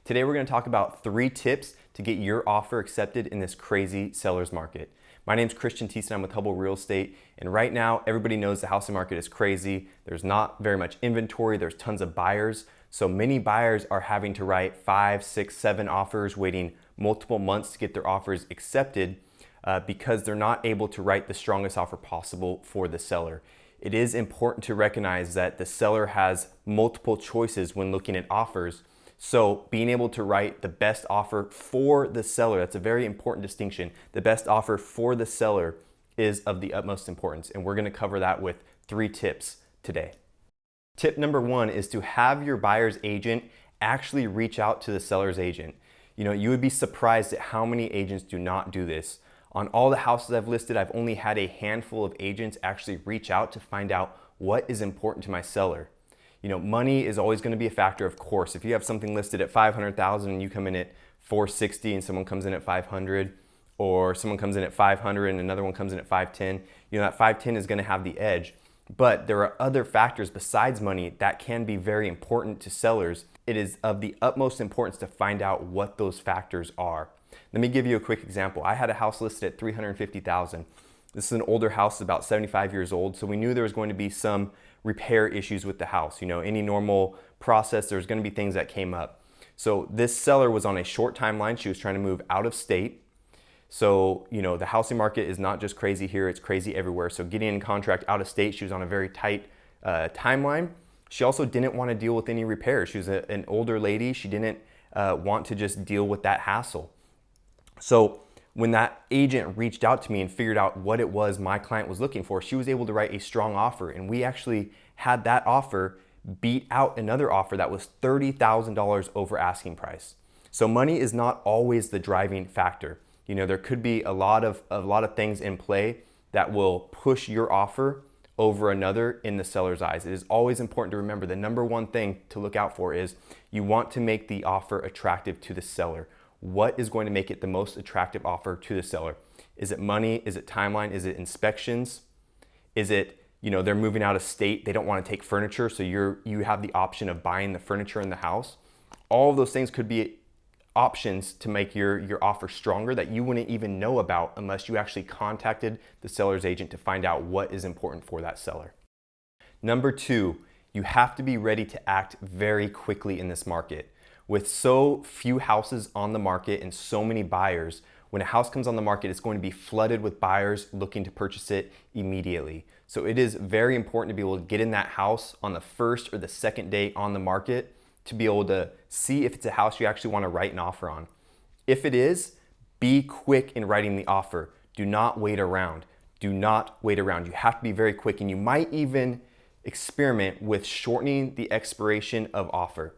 Today we're going to talk about 3 tips to get your offer accepted in this crazy seller's market. My name is Tiessen. I'm with Hubbell Real Estate, and right now everybody knows the housing market is crazy. There's not very much inventory, there's tons of buyers. So many buyers are having to write 5, 6, 7 offers, waiting multiple months to get their offers accepted because they're not able to write the strongest offer possible for the seller. It is important to recognize that the seller has multiple choices when looking at offers. So being able to write the best offer for the seller, that's a very important distinction. The best offer for the seller is of the utmost importance, and we're going to cover that with 3 tips today. Tip number 1 is to have your buyer's agent actually reach out to the seller's agent. You would be surprised at how many agents do not do this. On all the houses I've listed, I've only had a handful of agents actually reach out to find out what is important to my seller. Money is always going to be a factor, of course. If you have something listed at $500,000 and you come in at $460 and someone comes in at $500, or someone comes in at $500 and another one comes in at $510, that $510 is going to have the edge. But there are other factors besides money that can be very important to sellers. It is of the utmost importance to find out what those factors are. Let me give you a quick example. I had a house listed at $350,000. This is an older house, about 75 years old, so we knew there was going to be some repair issues with the house. Any normal process, there's going to be things that came up. So this seller was on a short timeline. She was trying to move out of state. So, the housing market is not just crazy here, it's crazy everywhere. So getting in contract out of state, she was on a very tight timeline. She also didn't want to deal with any repairs. She was an older lady. She didn't want to just deal with that hassle. So when that agent reached out to me and figured out what it was my client was looking for, she was able to write a strong offer. And we actually had that offer beat out another offer that was $30,000 over asking price. So money is not always the driving factor. There could be a lot of things in play that will push your offer over another in the seller's eyes. It is always important to remember the number one thing to look out for is you want to make the offer attractive to the seller. What is going to make it the most attractive offer to the seller? Is it money? Is it timeline? Is it inspections? Is it, they're moving out of state, they don't want to take furniture, so you have the option of buying the furniture in the house? All of those things could be options to make your offer stronger that you wouldn't even know about unless you actually contacted the seller's agent to find out what is important for that seller. Number 2, you have to be ready to act very quickly in this market. With so few houses on the market and so many buyers, when a house comes on the market, it's going to be flooded with buyers looking to purchase it immediately. So it is very important to be able to get in that house on the first or the second day on the market to be able to see if it's a house you actually want to write an offer on. If it is, be quick in writing the offer. Do not wait around. Do not wait around. You have to be very quick, and you might even experiment with shortening the expiration of offer.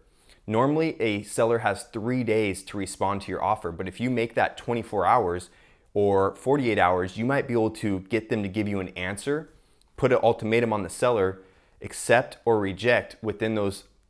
Normally, a seller has 3 days to respond to your offer, but if you make that 24 hours or 48 hours, you might be able to get them to give you an answer, put an ultimatum on the seller, accept or reject within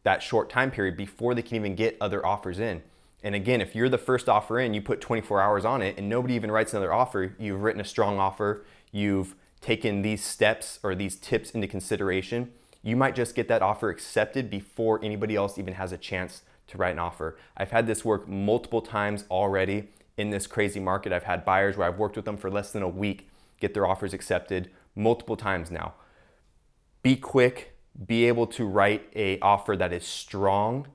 that short time period before they can even get other offers in. And again, if you're the first offer in, you put 24 hours on it and nobody even writes another offer, you've written a strong offer, you've taken these steps or these tips into consideration, you might just get that offer accepted before anybody else even has a chance to write an offer. I've had this work multiple times already in this crazy market. I've had buyers where I've worked with them for less than a week get their offers accepted multiple times now. Be quick, be able to write an offer that is strong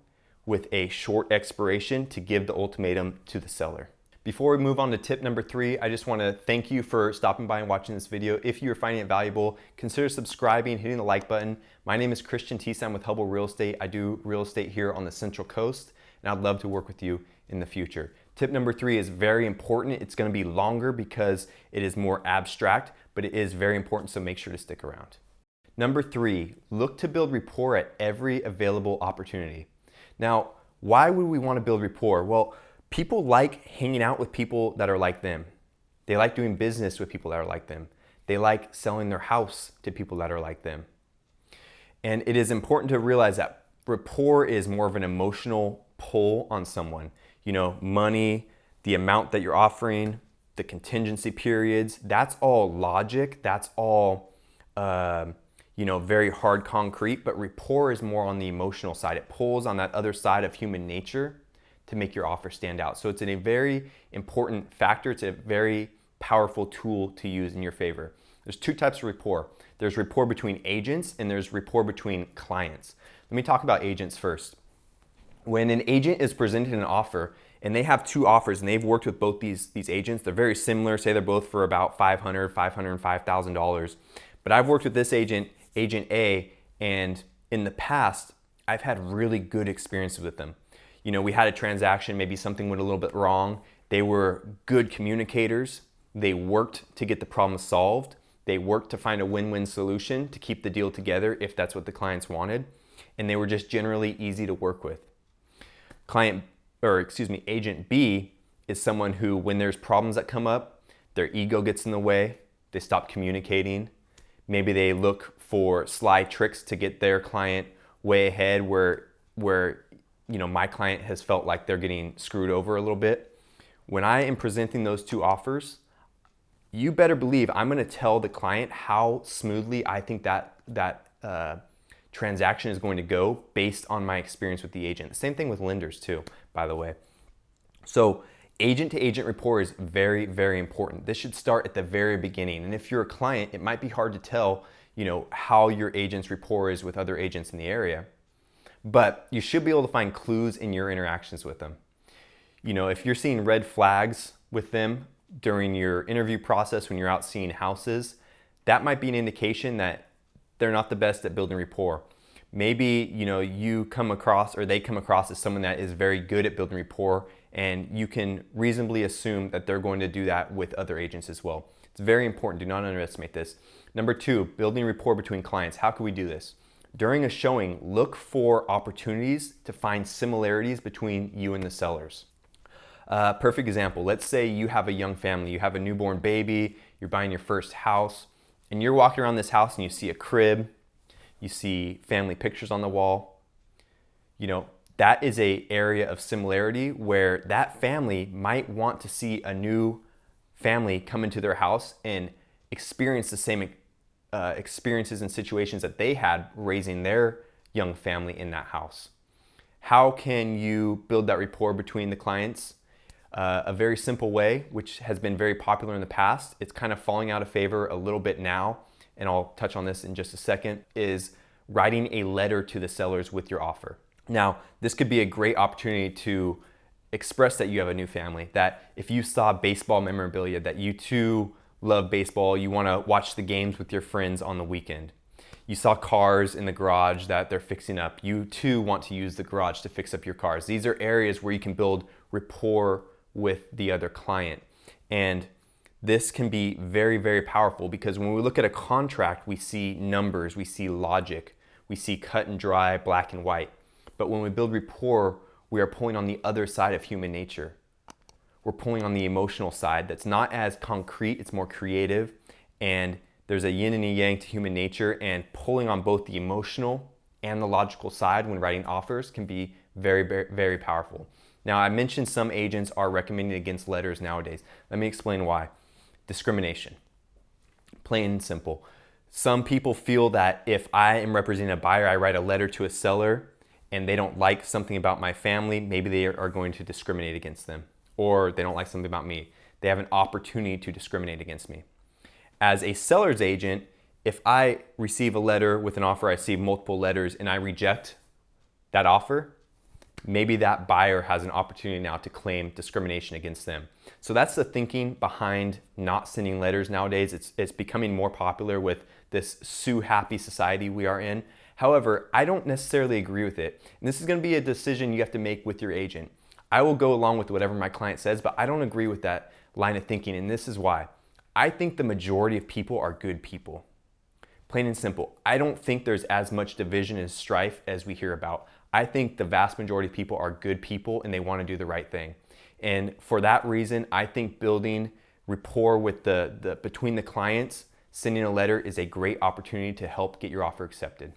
with a short expiration to give the ultimatum to the seller. Before we move on to tip number 3, I just want to thank you for stopping by and watching this video. If you are finding it valuable, consider subscribing, hitting the like button. My name is Tiessen. I'm with Hubbell Real Estate. I do real estate here on the Central Coast, and I'd love to work with you in the future. Tip number 3 is very important. It's going to be longer because it is more abstract, but it is very important, so make sure to stick around. Number 3, look to build rapport at every available opportunity. Now, why would we want to build rapport? Well, people like hanging out with people that are like them. They like doing business with people that are like them. They like selling their house to people that are like them. And it is important to realize that rapport is more of an emotional pull on someone. Money, the amount that you're offering, the contingency periods, that's all logic. That's all, very hard concrete, but rapport is more on the emotional side. It pulls on that other side of human nature to make your offer stand out. So it's a very important factor. It's a very powerful tool to use in your favor. There's two types of rapport. There's rapport between agents and there's rapport between clients. Let me talk about agents first. When an agent is presented an offer and they have two offers and they've worked with both these agents, they're very similar, say they're both for about $500, $505,000. But I've worked with this agent, Agent A, and in the past, I've had really good experiences with them. You know, we had a transaction, maybe something went a little bit wrong. They were good communicators. They worked to get the problem solved. They worked to find a win-win solution to keep the deal together if that's what the clients wanted. And they were just generally easy to work with. Agent B is someone who, when there's problems that come up, their ego gets in the way, they stop communicating. Maybe they look for sly tricks to get their client way ahead where my client has felt like they're getting screwed over a little bit. When I am presenting those two offers, you better believe I'm going to tell the client how smoothly I think that transaction is going to go based on my experience with the agent. The same thing with lenders too, by the way. So agent to agent rapport is very, very important. This should start at the very beginning. And if you're a client, it might be hard to tell, how your agent's rapport is with other agents in the area. But you should be able to find clues in your interactions with them. If you're seeing red flags with them during your interview process when you're out seeing houses, that might be an indication that they're not the best at building rapport. Maybe, you come across or they come across as someone that is very good at building rapport, and you can reasonably assume that they're going to do that with other agents as well. It's very important. Do not underestimate this. Number two, building rapport between clients. How can we do this? During a showing, look for opportunities to find similarities between you and the sellers. Perfect example. Let's say you have a young family. You have a newborn baby. You're buying your first house. And you're walking around this house and you see a crib. You see family pictures on the wall. That is an area of similarity where that family might want to see a new family come into their house and experience the same experiences and situations that they had raising their young family in that house. How can you build that rapport between the clients? A very simple way, which has been very popular in the past, it's kind of falling out of favor a little bit now, and I'll touch on this in just a second, is writing a letter to the sellers with your offer. Now, this could be a great opportunity to express that you have a new family, that if you saw baseball memorabilia, that you too love baseball, you want to watch the games with your friends on the weekend. You saw cars in the garage that they're fixing up. You too want to use the garage to fix up your cars. These are areas where you can build rapport with the other client. And this can be very, very powerful because when we look at a contract, we see numbers, we see logic, we see cut and dry, black and white. But when we build rapport, we are pulling on the other side of human nature. We're pulling on the emotional side that's not as concrete, it's more creative, and there's a yin and a yang to human nature, and pulling on both the emotional and the logical side when writing offers can be very, very, very powerful. Now, I mentioned some agents are recommending against letters nowadays. Let me explain why. Discrimination. Plain and simple. Some people feel that if I am representing a buyer, I write a letter to a seller, and they don't like something about my family, maybe they are going to discriminate against them. Or they don't like something about me. They have an opportunity to discriminate against me. As a seller's agent, if I receive a letter with an offer, I receive multiple letters, and I reject that offer, maybe that buyer has an opportunity now to claim discrimination against them. So that's the thinking behind not sending letters nowadays. It's becoming more popular with this sue happy society we are in. However, I don't necessarily agree with it. And this is going to be a decision you have to make with your agent. I will go along with whatever my client says, but I don't agree with that line of thinking, and this is why. I think the majority of people are good people. Plain and simple. I don't think there's as much division and strife as we hear about. I think the vast majority of people are good people and they want to do the right thing. And for that reason, I think building rapport with between the clients, sending a letter is a great opportunity to help get your offer accepted.